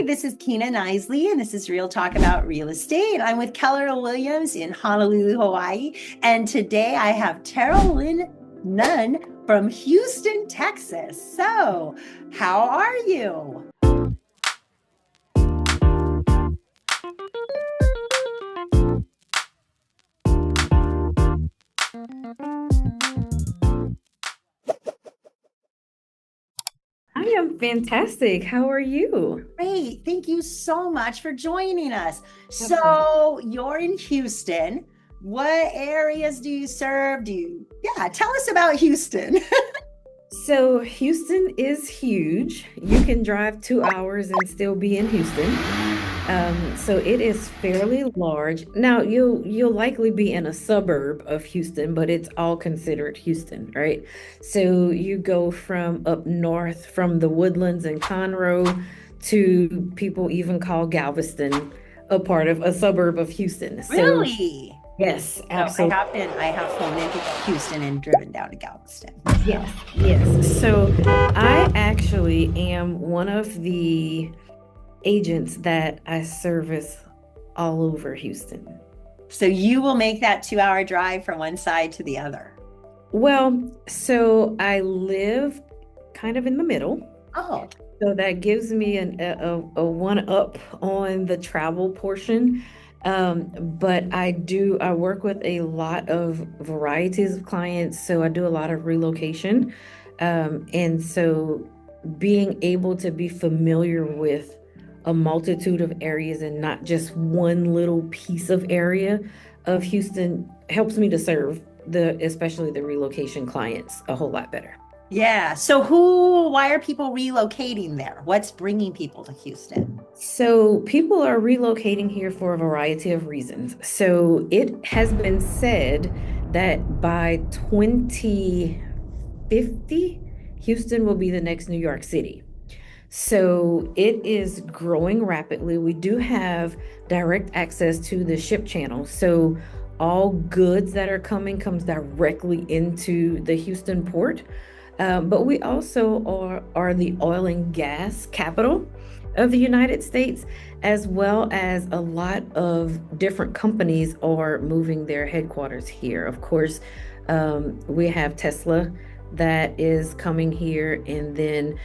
This is Kina Knisley, and this is Real Talk About Real Estate. I'm with Keller Williams in Honolulu, Hawaii. And today I have Terrolyn Nunn from Houston, Texas. So, how are you? I am fantastic. How are you? Great. Thank you so much for joining us. So, you're in Houston. What areas do you serve? Tell us about Houston. So Houston is huge. You can drive 2 hours and still be in Houston. So it is fairly large. Now you'll likely be in a suburb of Houston, but it's all considered Houston, right? So you go from up north from the Woodlands and Conroe to people even call Galveston a part of a suburb of Houston. So Really? yes, So absolutely. I have flown into Houston and driven down to Galveston. Yes, yes. So I actually am one of the agents that I service all over Houston. So you will make that 2 hour drive from one side to the other. Well, so I live kind of in the middle. Oh, So that gives me a one up on the travel portion. But I work with a lot of varieties of clients. So I do a lot of relocation. And so being able to be familiar with a multitude of areas and not just one little piece of area of Houston helps me to serve especially the relocation clients a whole lot better. yeah. So why are people relocating there? What's bringing people to Houston? So people are relocating here for a variety of reasons. So it has been said that by 2050, Houston will be the next New York City. So it is growing rapidly. We do have direct access to the ship channel. So all goods that are coming comes directly into the Houston port. But we also are the oil and gas capital of the United States, as well as a lot of different companies are moving their headquarters here. Of course, we have Tesla that is coming here, and then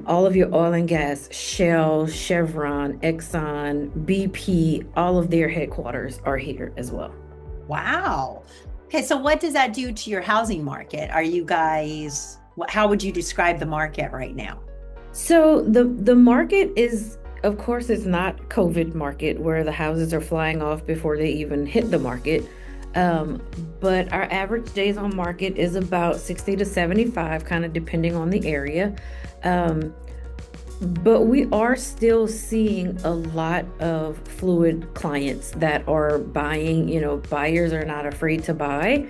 all of your oil and gas, Shell, Chevron, Exxon, BP, all of their headquarters are here as well. Wow. Okay. So what does that do to your housing market? How would you describe the market right now? So the market is, of course, it's not COVID market where the houses are flying off before they even hit the market. But our average days on market is about 60 to 75, kind of depending on the area. But we are still seeing a lot of fluid clients that are buying. Buyers are not afraid to buy.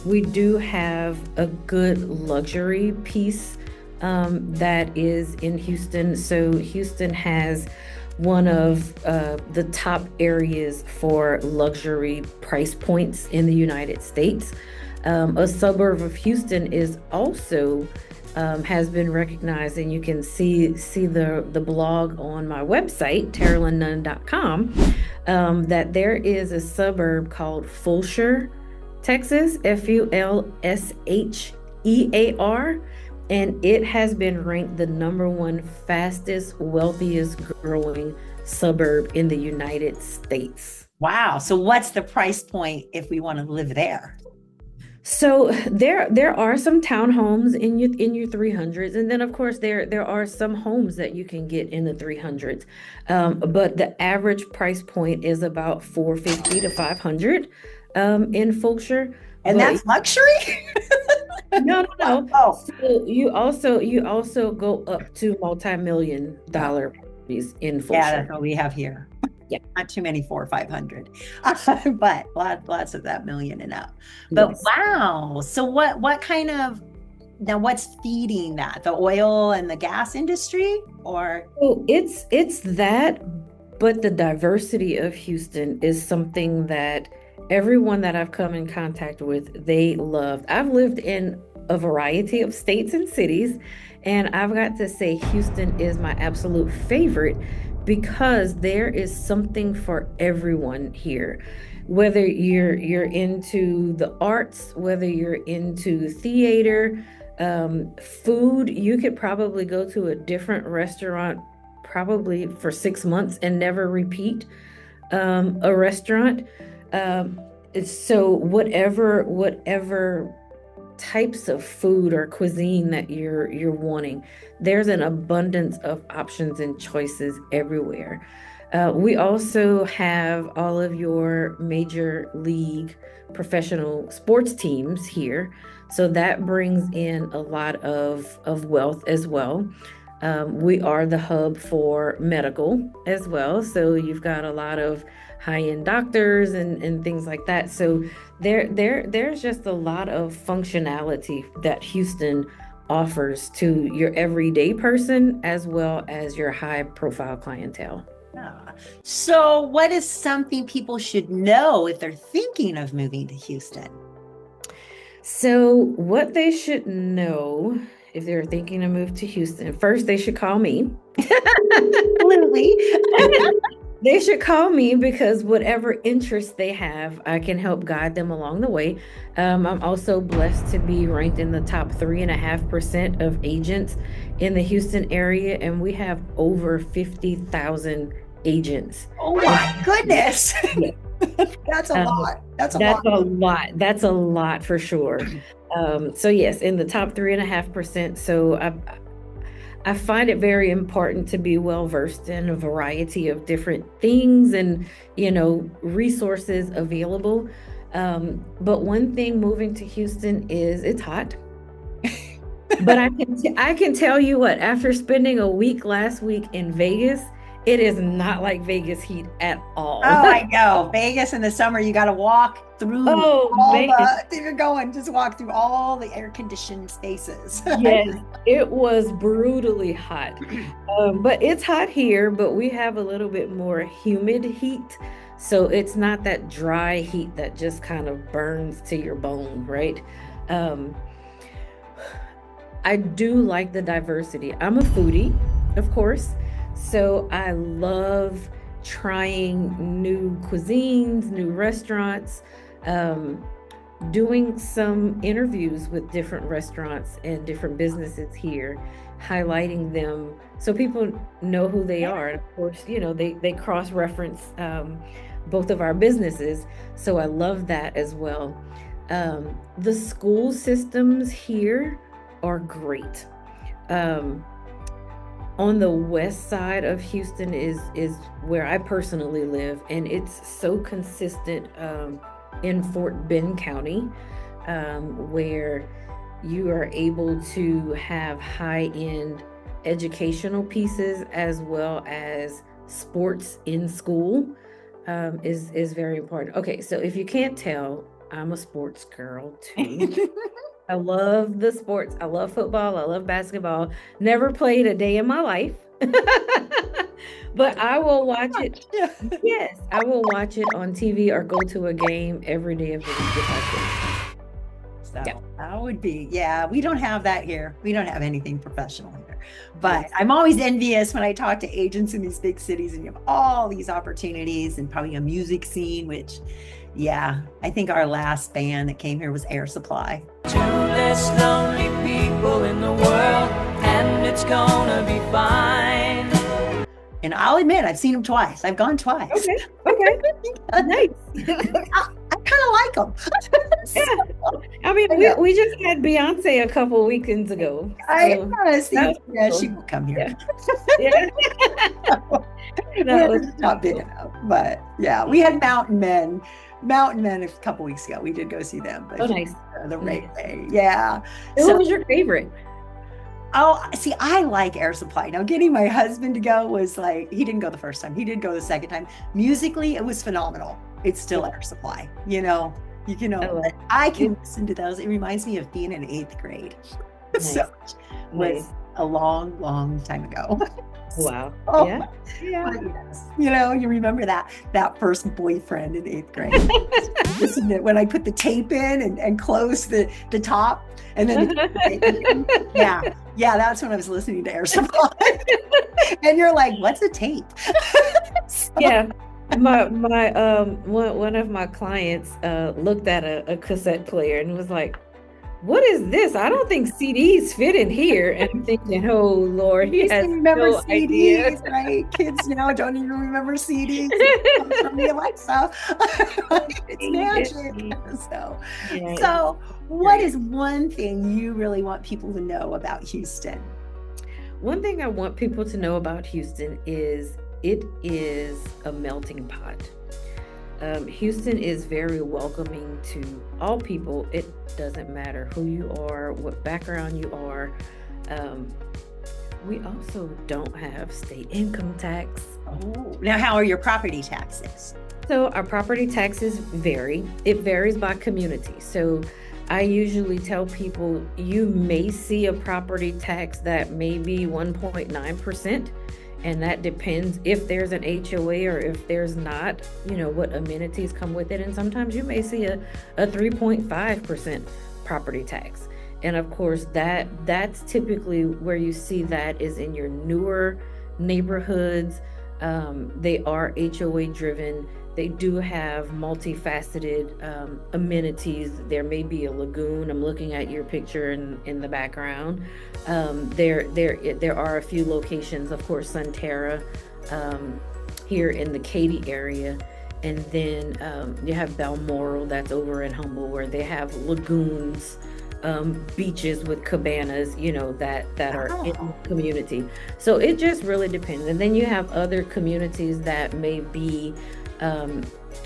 We do have a good luxury piece that is in Houston. So Houston has one of the top areas for luxury price points in the United States. A suburb of Houston is also has been recognized, and you can see the blog on my website, terrolynnunn.com, that there is a suburb called Fulshear, Texas, Fulshear, and it has been ranked the #1 fastest, wealthiest growing suburb in the United States. Wow. So what's the price point if we want to live there? So there are some townhomes in your 300s, and then of course there are some homes that you can get in the 300s. But the average price point is about 450 to 500 in Fulshear. And But that's luxury? no, no, no. Oh, So you also go up to multi-million oh, dollar properties in yeah, Fulshear. that's what we have here. Yeah. Not too many 400 or 500, but lots of that million and up. But Yes. wow. So what's feeding that? The oil and the gas industry or? So it's that, but the diversity of Houston is something that everyone that I've come in contact with, they loved. I've lived in a variety of states and cities. And I've got to say, Houston is my absolute favorite because there is something for everyone here. Whether you're into the arts, whether you're into theater, food, you could probably go to a different restaurant probably for 6 months and never repeat a restaurant. So whatever types of food or cuisine that you're wanting, there's an abundance of options and choices everywhere. We also have all of your major league professional sports teams here, so that brings in a lot of wealth as well. We are the hub for medical as well, so you've got a lot of high-end doctors and things like that. So there's just a lot of functionality that Houston offers to your everyday person as well as your high-profile clientele. Yeah. So what is something people should know if they're thinking of moving to Houston? So what they should know if they're thinking to move to Houston, first they should call me. Absolutely. They should call me because whatever interest they have, I can help guide them along the way. I'm also blessed to be ranked in the top 3.5% of agents in the Houston area, and we have over 50,000 agents. Oh my goodness. Yeah. That's a lot. That's a lot. That's a lot for sure. So yes, in the top 3.5%. So I find it very important to be well versed in a variety of different things and, resources available. But one thing moving to Houston is it's hot. But I can tell you what, after spending a week last week in Vegas, it is not like Vegas heat at all. Oh, I know. Vegas in the summer, you got to walk through just walk through all the air-conditioned spaces. Yes, it was brutally hot. But it's hot here, but we have a little bit more humid heat. So it's not that dry heat that just kind of burns to your bone, right? I do like the diversity. I'm a foodie, of course. So I love trying new cuisines, new restaurants, doing some interviews with different restaurants and different businesses here, highlighting them so people know who they are. And of course, they cross-reference both of our businesses. So I love that as well. The school systems here are great. On the west side of Houston is where I personally live, and it's so consistent in Fort Bend County, where you are able to have high-end educational pieces as well as sports in school is very important. Okay, so if you can't tell, I'm a sports girl too. I love the sports. I love football. I love basketball. Never played a day in my life, but I will watch it. Yes, I will watch it on TV or go to a game every day of the week if I can. So that would be, we don't have that here. We don't have anything professional here, but I'm always envious when I talk to agents in these big cities and you have all these opportunities and probably a music scene, which I think our last band that came here was Air Supply. Two less lonely people in the world, and it's gonna be fine. And I'll admit, I've seen them twice. I've gone twice. Okay. Nice. I kind of like them. I mean, we just had Beyonce a couple weekends ago. She will come here. It's not big enough, but we had Mountain Men a couple weeks ago. We did go see them. But nice. The Railway. Who was your favorite? Oh, see, I like Air Supply. Now, getting my husband to go was like, he didn't go the first time. He did go the second time. Musically, it was phenomenal. It's still Air Supply. I can listen to those. It reminds me of being in 8th grade. Nice. So was a long, long time ago. Wow. Oh, Yeah. Yeah. but yes, you remember that first boyfriend in 8th grade. Listen to when I put the tape in and closed the top, and then yeah, that's when I was listening to Air Supply. And you're like, what's a tape? So, Yeah. My one of my clients looked at a cassette player and was like, what is this? I don't think CDs fit in here. And I'm thinking, oh Lord, he you has remember no idea. CDs, right? Kids now don't even remember CDs. It comes from the Alexa. It's magic. Yeah. So what is one thing you really want people to know about Houston? One thing I want people to know about Houston is it is a melting pot. Houston is very welcoming to all people. It doesn't matter who you are, what background you are. We also don't have state income tax. Oh, now how are your property taxes? So our property taxes vary. It varies by community. So I usually tell people you may see a property tax that may be 1.9%. And that depends if there's an HOA or if there's not, what amenities come with it. And sometimes you may see a 3.5% property tax. And of course, that's typically where you see that is in your newer neighborhoods. They are HOA driven. They do have multifaceted amenities. There may be a lagoon. I'm looking at your picture in the background. There are a few locations, of course, Sunterra here in the Katy area. And then you have Balmoral, that's over in Humble, where they have lagoons, beaches with cabanas, that are in the community. So it just really depends. And then you have other communities that may be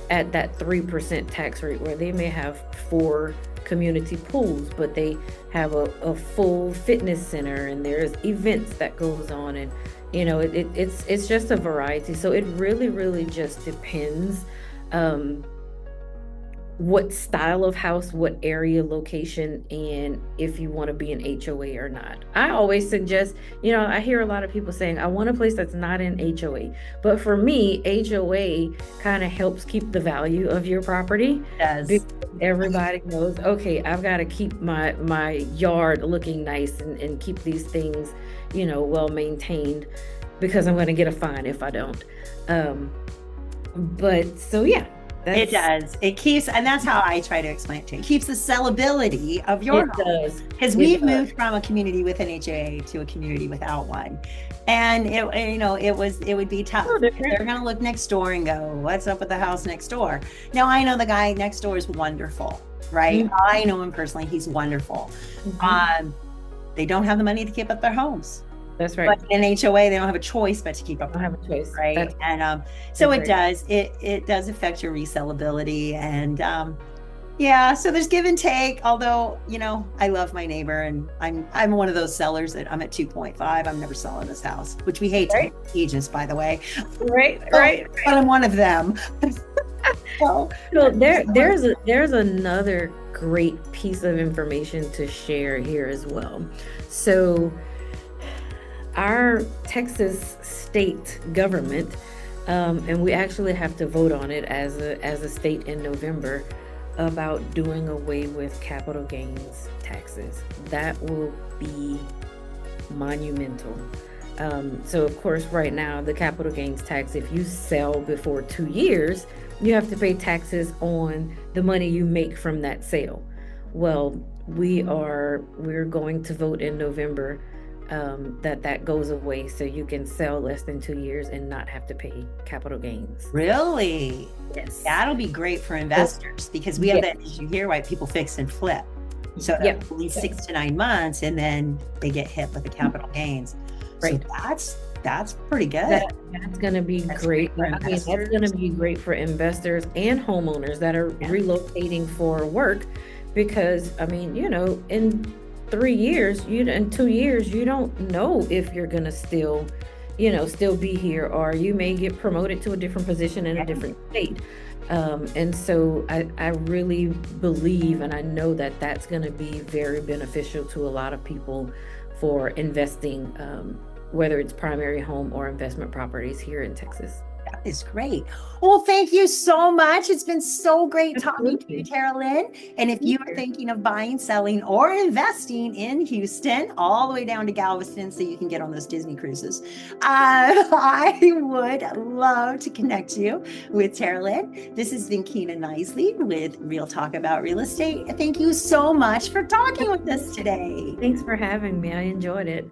at that 3% tax rate, where they may have 4 community pools, but they have a full fitness center, and there's events that goes on, and it's just a variety. So it really, really just depends what style of house, what area, location, and if you want to be an HOA or not. I always suggest, I hear a lot of people saying, I want a place that's not an HOA. But for me, HOA kind of helps keep the value of your property. Yes. Because everybody knows, okay, I've got to keep my yard looking nice and keep these things, well maintained, because I'm going to get a fine if I don't. But so, yeah. It does. It keeps, and that's how I try to explain it to you. It keeps the sellability of your home. It does. Because we've moved from a community with an HOA to a community without one. And it would be tough. They're going to look next door and go, what's up with the house next door? Now, I know the guy next door is wonderful, right? Mm-hmm. I know him personally. He's wonderful. Mm-hmm. They don't have the money to keep up their homes. That's right. But in HOA, they don't have a choice but to keep up. They don't have a choice, right? And so it does. It does affect your resellability, and so there's give and take. Although I love my neighbor, and I'm one of those sellers that I'm at 2.5. I'm never selling this house, which we hate to ages, by the way. Right. But I'm one of them. So there's another great piece of information to share here as well. So our Texas state government, and we actually have to vote on it as a state in November, about doing away with capital gains taxes. That will be monumental. So of course, right now, the capital gains tax, if you sell before 2 years, you have to pay taxes on the money you make from that sale. Well, we're going to vote in November that goes away, so you can sell less than 2 years and not have to pay capital gains. Really? Yes. That'll be great for investors, because we have that issue here, right? People fix and flip. So at least 6 to 9 months, and then they get hit with the capital gains. Right. So that's pretty good. That's going to be great. That's going to be great for investors and homeowners that are relocating for work, because in 3 years, in 2 years, you don't know if you're gonna still be here, or you may get promoted to a different position in a different state. And so I really believe, and I know that that's gonna be very beneficial to a lot of people for investing, whether it's primary home or investment properties here in Texas. That is great. Well, thank you so much. It's been so great talking to you, Absolutely. Terrolyn. And if you are thinking of buying, selling, or investing in Houston, all the way down to Galveston, so you can get on those Disney cruises, I would love to connect you with Terrolyn. This has been Kina Knisley with Real Talk About Real Estate. Thank you so much for talking with us today. Thanks for having me. I enjoyed it.